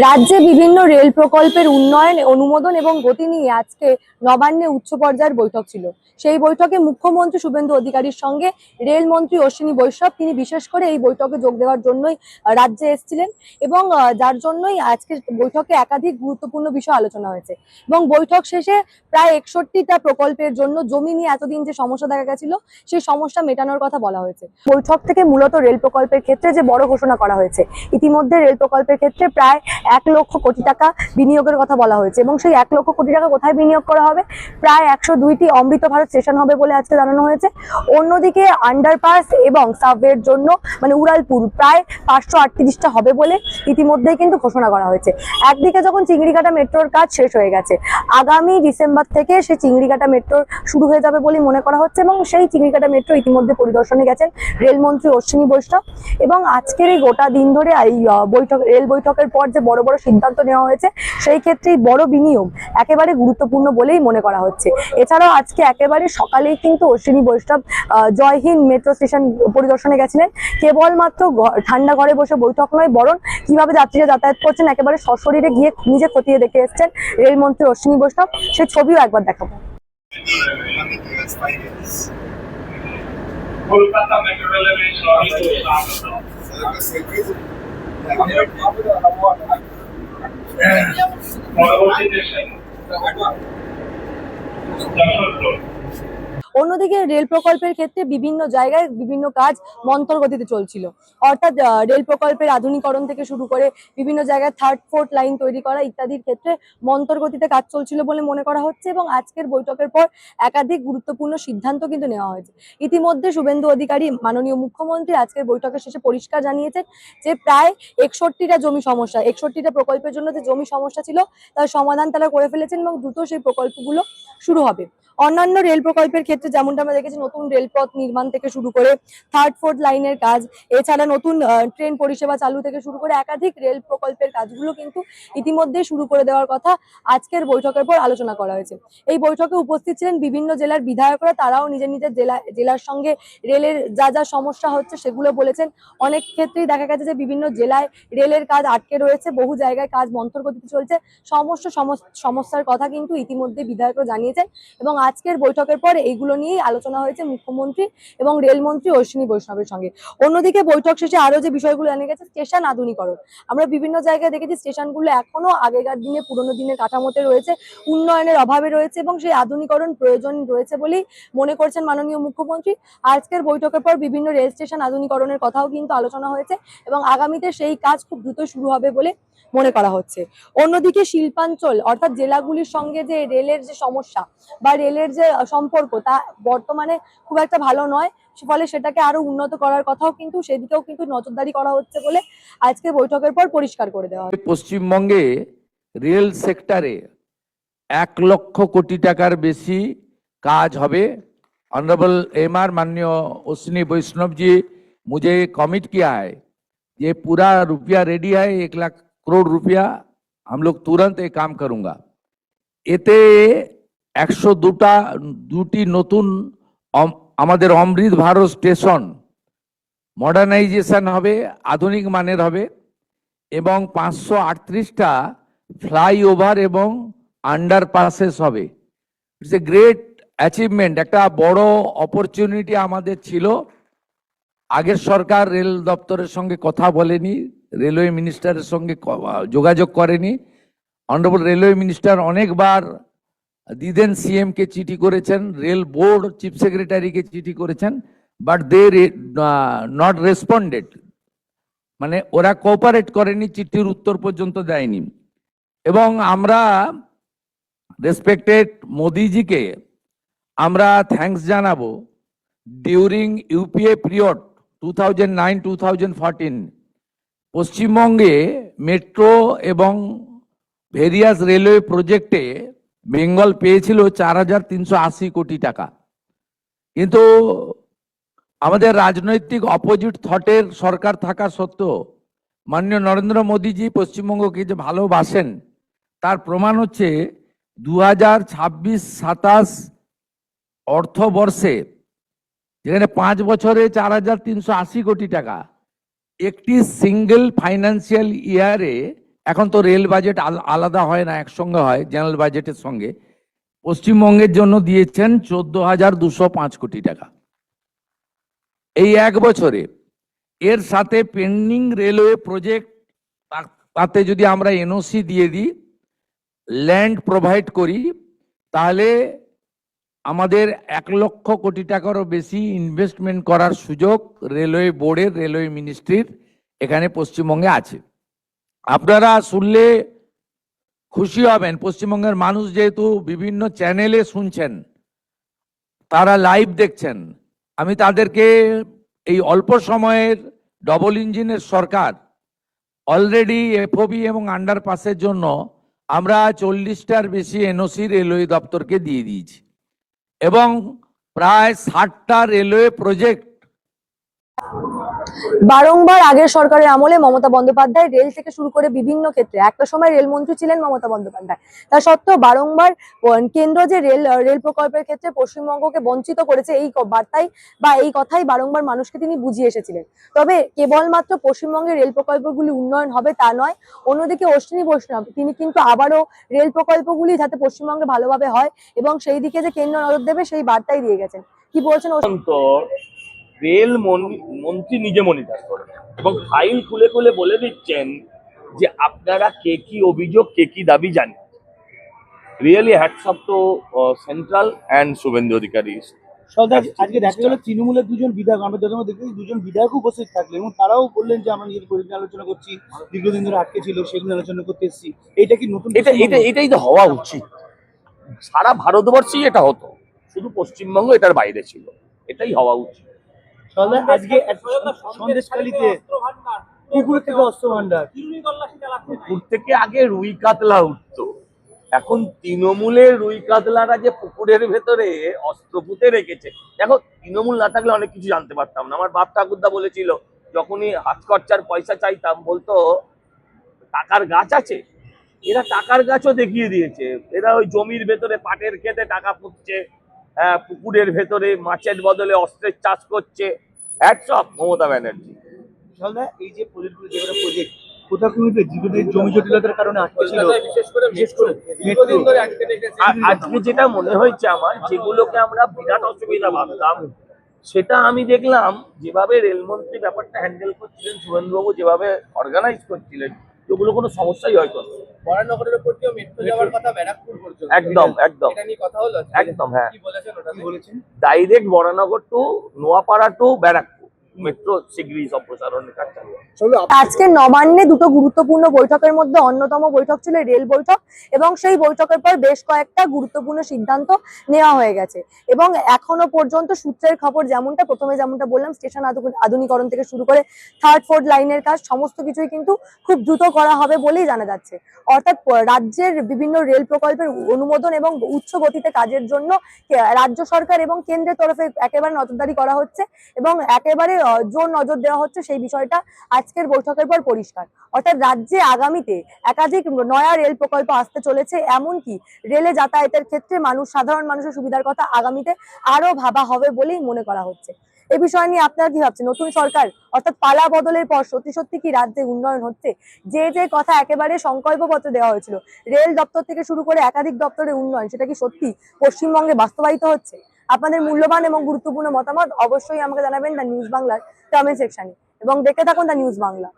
রাজ্যে বিভিন্ন রেল প্রকল্পের উন্নয়ন, অনুমোদন এবং গতি নিয়ে আজকে নবান্নে উচ্চ পর্যায়ের বৈঠক ছিল। সেই বৈঠকে মুখ্যমন্ত্রী শুভেন্দু অধিকারীর সঙ্গে রেলমন্ত্রী অশ্বিনী বৈষ্ণব তিনি বিশেষ করে এই বৈঠকে যোগ দেওয়ার জন্যই রাজ্যে এসেছিলেন এবং যার জন্যই আজকের বৈঠকে একাধিক গুরুত্বপূর্ণ বিষয় আলোচনা হয়েছে। এবং বৈঠক শেষে প্রায় 61টা প্রকল্পের জন্য জমি নিয়ে এতদিন যে সমস্যা দেখা গেছিল সেই সমস্যা মেটানোর কথা বলা হয়েছে। বৈঠক থেকে মূলত রেল প্রকল্পের ক্ষেত্রে যে বড় ঘোষণা করা হয়েছে, ইতিমধ্যে রেল প্রকল্পের ক্ষেত্রে প্রায় 1 লক্ষ কোটি টাকা বিনিয়োগের কথা বলা হয়েছে এবং সেই 1 লক্ষ কোটি টাকা কোথায় বিনিয়োগ করা হবে? প্রায় 102টি অমৃত ভারত স্টেশন হবে বলে আজকে জানানো হয়েছে। অন্যদিকে আন্ডারপাস এবং সাবওয়ের জন্য মানে উড়ালপুল প্রায় 538টা হবে বলে ইতিমধ্যেই কিন্তু ঘোষণা করা হয়েছে। একদিকে যখন চিংড়িঘাটা মেট্রোর কাজ শেষ হয়ে গেছে, আগামী ডিসেম্বর থেকে সেই চিংড়িঘাটা মেট্রো শুরু হয়ে যাবে বলে মনে করা হচ্ছে এবং সেই চিংড়িঘাটা মেট্রো ইতিমধ্যে পরিদর্শনে গেছেন রেলমন্ত্রী অশ্বিনী বৈষ্ণব। এবং আজকের এই গোটা দিন ধরে এই রেল বৈঠকের পর যে বড় বড় সিদ্ধান্ত নেওয়া হয়েছে সেই ক্ষেত্রে বড় বিনিয়োগ একেবারে গুরুত্বপূর্ণ বলেই মনে করা হচ্ছে। এছাড়াও আজকে একেবারে সকালেই কিন্তু অশ্বিনী বৈষ্ণব জয় হিন্দ মেট্রো স্টেশন পরিদর্শনে গেছিলেন। কেবলমাত্র ঠান্ডা ঘরে বসে বৈঠক নয়, বরং কিভাবে যাত্রীরা যাতায়াত করছেন একেবারে সশরীরে গিয়ে নিজে খতিয়ে দেখে এসেছেন রেলমন্ত্রী অশ্বিনী বৈষ্ণব। সেই ছবিও একবার দেখাবো। কলকাতা মেট্রো রেলের অন্যদিকে রেল প্রকল্পের ক্ষেত্রে বিভিন্ন জায়গায় বিভিন্ন কাজ মন্থর গতিতে চলছিল। অর্থাৎ রেল প্রকল্পের আধুনিকরণ থেকে শুরু করে বিভিন্ন জায়গায় 3rd 4th লাইন তৈরি করা ইত্যাদির ক্ষেত্রে মন্থর গতিতে কাজ চলছিল বলে মনে করা হচ্ছে এবং আজকের বৈঠকের পর একাধিক গুরুত্বপূর্ণ সিদ্ধান্ত কিন্তু নেওয়া হয়েছে। ইতিমধ্যে শুভেন্দু অধিকারী মাননীয় মুখ্যমন্ত্রী আজকের বৈঠকের শেষে পরিষ্কার জানিয়েছেন যে প্রায় 61টা জমি সমস্যা, 61টা প্রকল্পের জন্য যে জমি সমস্যা ছিল তার সমাধান তারা করে ফেলেছেন এবং দ্রুত সেই প্রকল্পগুলো শুরু হবে। অন্যান্য রেল প্রকল্পের ক্ষেত্রে যেমনটা আমরা দেখেছি, নতুন রেলপথ নির্মাণ থেকে শুরু করে 3rd 4th লাইনের কাজ, এছাড়া নতুন ট্রেন পরিষেবা চালু থেকে শুরু করে একাধিক রেল প্রকল্পের কাজগুলো কিন্তু ইতিমধ্যে শুরু করে দেওয়ার কথা আজকের বৈঠকের পর আলোচনা করা হয়েছে। এই বৈঠকে উপস্থিত ছিলেন বিভিন্ন জেলার বিধায়করা, তারাও নিজের নিজের জেলার সঙ্গে রেলের যা যা সমস্যা হচ্ছে সেগুলো বলেছেন। অনেক ক্ষেত্রেই দেখা গেছে যে বিভিন্ন জেলায় রেলের কাজ আটকে রয়েছে, বহু জায়গায় কাজ মন্থর গতিতে চলছে। সমস্যার কথা কিন্তু ইতিমধ্যে বিধায়করা জানিয়েছেন এবং আজকের বৈঠকের পর এইগুলো নিয়েই আলোচনা হয়েছে মুখ্যমন্ত্রী এবং রেলমন্ত্রী অশ্বিনী বৈষ্ণবের সঙ্গে। অন্যদিকে বৈঠক শেষে আরো যে বিষয়গুলো জানা গেছে, স্টেশন আধুনিকরণ। আমরা বিভিন্ন জায়গায় দেখেছি স্টেশনগুলো এখনো আগেকার দিনে পুরোনো দিনের কাঠামোতে রয়েছে, উন্নয়নের অভাবে রয়েছে এবং সেই আধুনিকরণ প্রয়োজন রয়েছে বলেই মনে করছেন মাননীয় মুখ্যমন্ত্রী। আজকের বৈঠকের পর বিভিন্ন রেল স্টেশন আধুনিকরণের কথাও কিন্তু আলোচনা হয়েছে এবং আগামীতে সেই কাজ খুব দ্রুত শুরু হবে বলে মনে করা হচ্ছে। অন্যদিকে শিল্পাঞ্চল অর্থাৎ জেলাগুলির সঙ্গে যে রেলের যে সমস্যা বা রেলের যে সম্পর্ক তা বর্তমানে খুব একটা ভালো নয়, ফলে সেটাকে আরো উন্নত করার কথাও কিন্তু সেদিকেও কিন্তু নজরদারি করা হচ্ছে বলে আজকে বৈঠকের পর পরিষ্কার করে দেওয়া হয়। পশ্চিমবঙ্গে রেল সেক্টরে 1 লক্ষ কোটি টাকার বেশি কাজ হবে। ऑनरेबल एमआर माननीय अश्विनी वैष्णव जी मुझे कमिट किया है, ये पूरा रुपया रेडी है, 1 लाख करोड़ रुपया हम लोग तुरंत ये काम करूंगा। এতে 102টি নতুন আমাদের অমৃত ভারত স্টেশন মডার্নাইজেশন হবে, আধুনিক মানের হবে এবং 538টা ফ্লাইওভার এবং আন্ডারপাসেস হবে। ইটস এ গ্রেট অ্যাচিভমেন্ট, একটা বড় অপরচুনিটি আমাদের ছিল। আগের সরকার রেল দপ্তরের সঙ্গে কথা বলেনি, রেলওয়ে মিনিস্টারের সঙ্গে যোগাযোগ করেনি। অনারেবল রেলওয়ে মিনিস্টার অনেকবার দিদেন সিএম কে চিঠি করেছেন, রেল বোর্ড চিফ সেক্রেটারিকে চিঠি করেছেন, বাট দে নট রেসপন্ডেড, মানে ওরা কোঅপারেট করেনি, চিঠির উত্তর পর্যন্ত দেয়নি। এবং আমরা রেসপেক্টেড মোদিজিকে আমরা থ্যাঙ্কস জানাবো। ডিউরিং ইউপিএ পিরিয়ড 2009-2014 পশ্চিমবঙ্গে মেট্রো এবং ভেরিয়াস রেলওয়ে প্রজেক্টে বেঙ্গল পেয়েছিল 4380 কোটি টাকা। কিন্তু আমাদের রাজনৈতিক অপোজিট থটের সরকার থাকা সত্ত্বেও মাননীয় নরেন্দ্র মোদীজি পশ্চিমবঙ্গকে যে ভালোবাসেন তার প্রমাণ হচ্ছে 2026-27 অর্থবর্ষে যেখানে 5 বছরে 4380 কোটি টাকা, একটি সিঙ্গেল ফাইন্যান্সিয়াল ইয়ারে এখন তো রেল বাজেট আলাদা হয় না, একসঙ্গে হয় জেনারেল বাজেটের সঙ্গে। পশ্চিমবঙ্গের জন্য দিয়েছেন 14,205 কোটি টাকা এই এক বছরে। এর সাথে পেন্ডিং রেলওয়ে প্রজেক্ট, তাতে যদি আমরা এনওসি দিয়ে দিই, ল্যান্ড প্রোভাইড করি, তাহলে আমাদের 1,00,000 কোটি টাকারও বেশি ইনভেস্টমেন্ট করার সুযোগ রেলওয়ে বোর্ডের, রেলওয়ে মিনিস্ট্রির এখানে পশ্চিমবঙ্গে আছে। আপনারা শুনলে খুশি হবেন, পশ্চিমবঙ্গের মানুষ যেহেতু বিভিন্ন চ্যানেলে শুনছেন, তারা লাইভ দেখছেন, আমি তাদেরকে এই অল্প সময়ের ডবল ইঞ্জিনের সরকার অলরেডি এফওবি এবং আন্ডারপাসের জন্য আমরা 40টার বেশি এনওসি রেলওয়ে দপ্তরকে দিয়ে দিয়েছি এবং প্রায় 60টা রেলওয়ে প্রজেক্ট। বারংবার আগের সরকারের আমলে মমতা বন্দ্যোপাধ্যায় রেল থেকে শুরু করে বিভিন্ন ক্ষেত্রে, একটা সময় রেলমন্ত্রী ছিলেন মমতা বন্দ্যোপাধ্যায়, তা সত্ত্বেও বারংবার কেন্দ্র যে রেল প্রকল্পের ক্ষেত্রে পশ্চিমবঙ্গকে বঞ্চিত করেছে, এই বার্তাই বা এই কথাই বারংবার মানুষকে তিনি বুঝিয়ে এসেছিলেন। তবে কেবলমাত্র পশ্চিমবঙ্গের রেল প্রকল্পগুলি উন্নয়ন হবে তা নয়, অন্যদিকে অশ্বিনী বৈষ্ণব তিনি কিন্তু আবারও রেল প্রকল্পগুলি যাতে পশ্চিমবঙ্গে ভালোভাবে হয় এবং সেই দিকে যে কেন্দ্র নজর দেবে সেই বার্তাই দিয়ে গেছেন। কি বলছেন? রেল মন্ত্রী নিজে মনিটর করেন এবং ফাইল খুলে খুলে বলে দিচ্ছেন যে আপনারা কে কি অভিযোগ, কে কি দাবি জানেন। Really hats off to central and Suvendu Adhikari. আজকে দেখা গেল তৃণমূলের দুজন বিধায়ক, আমরা যখন দেখি দুজন বিধায়ক উপস্থিত থাকলেন এবং তারাও বললেন যে আমরা নিজের পরিচয় আলোচনা করছি, দীর্ঘদিন ধরে আটকে ছিল সেগুলো আলোচনা করতে এসেছি। এটা কি নতুন? এটাই তো হওয়া উচিত, সারা ভারতবর্ষেই এটা হতো, শুধু পশ্চিমবঙ্গ এটার বাইরে ছিল, এটাই হওয়া উচিত। আজকে সন্দেশখালীতে পুকুর থেকে অস্ত্র ভান্ডার, পুকুর থেকে আগে রুই কাতলা উঠতো, এখন তৃণমূলের রুই কাতলারা যে পুকুরের ভেতরে অস্ত্র পুঁতে রেখেছে। দেখো, তৃণমূল না থাকলে অনেক কিছু জানতে পারতাম না। আমার বাপ ঠাকুরদা বলেছিল, যখনই হাত খরচার পয়সা চাইতাম বলতো টাকার গাছ আছে। এরা টাকার গাছও দেখিয়ে দিয়েছে, এরা ওই জমির ভেতরে পাটের খেতে টাকা পুঁতছে, পুকুরের ভেতরে মাছের বদলে অস্ত্রের চাষ করছে। Hats off Mamata Banerjee. এই যে প্রজেক্টগুলো, যেগুলো প্রজেক্ট কোথাও কোনো জমি জটিলতার কারণে আটকে ছিল, বিশেষ করে আজকে যেটা মনে হয়েছে আমার, যেগুলোকে আমরা বিরাট অসুবিধা ভাবতাম, সেটা আমি দেখলাম যেভাবে রেলমন্ত্রী ব্যাপারটা হ্যান্ডেল করছিলেন, শুভেন্দুবাবু যেভাবে অর্গানাইজ করছিলেন, ওগুলো কোনো সমস্যাই হয়তো না। বরানগরের উপর দিয়েও মেট্রো যাওয়ার কথা, ব্যারাকপুর পর্যন্ত। একদম একদম এটা নিয়ে কথা হলো একদম। হ্যাঁ, কি বলেছেন? ওটা কি বলেছেন? Direct Baranagar to Noapara to Barrackpore metro শীঘ্রই সম্প্রসারণের কাজ চালু হবে। আজকে নবান্নে দুটো গুরুত্বপূর্ণ বৈঠকের মধ্যে অন্যতম বৈঠক ছিল রেল বৈঠক এবং সেই বৈঠকের পর বেশ কয়েকটা গুরুত্বপূর্ণ সিদ্ধান্ত নেওয়া হয়ে গেছে এবং এখনো পর্যন্ত সূত্রের খবর যেমনটা বললাম, স্টেশন আধুনিকরণ থেকে শুরু করে 3rd 4th লাইনের কাজ সমস্ত কিছুই কিন্তু খুব দ্রুত করা হবে বলেই জানা যাচ্ছে। অর্থাৎ রাজ্যের বিভিন্ন রেল প্রকল্পের অনুমোদন এবং উচ্চ গতিতে কাজের জন্য রাজ্য সরকার এবং কেন্দ্রের তরফে একেবারে নজরদারি করা হচ্ছে এবং একেবারে জোর নজর দেওয়া হচ্ছে সেই বিষয়টা আজকের বৈঠকের পর পরিষ্কার। অর্থাৎ রাজ্যে আগামীতে একাধিক নয়া রেল প্রকল্প আসতে চলেছে, এমনকি রেলে যাতায়াতের ক্ষেত্রে সাধারণ মানুষের সুবিধার কথা আগামীতে আরো ভাবা হবে বলেই মনে করা হচ্ছে। এ বিষয় নিয়ে আপনারা কি ভাবছেন? নতুন সরকার অর্থাৎ পালা বদলের পর সত্যি কি রাজ্যে উন্নয়ন হচ্ছে? যে কথা একেবারে সংকল্পপত্র দেওয়া হয়েছিল, রেল দপ্তর থেকে শুরু করে একাধিক দপ্তরের উন্নয়ন, সেটা কি সত্যি পশ্চিমবঙ্গে বাস্তবায়িত হচ্ছে? আপনাদের মূল্যবান এবং গুরুত্বপূর্ণ মতামত অবশ্যই আমাকে জানাবেন দ্য নিউজ বাংলার কমেন্ট সেকশনে এবং দেখতে থাকুন দ্য নিউজ বাংলা।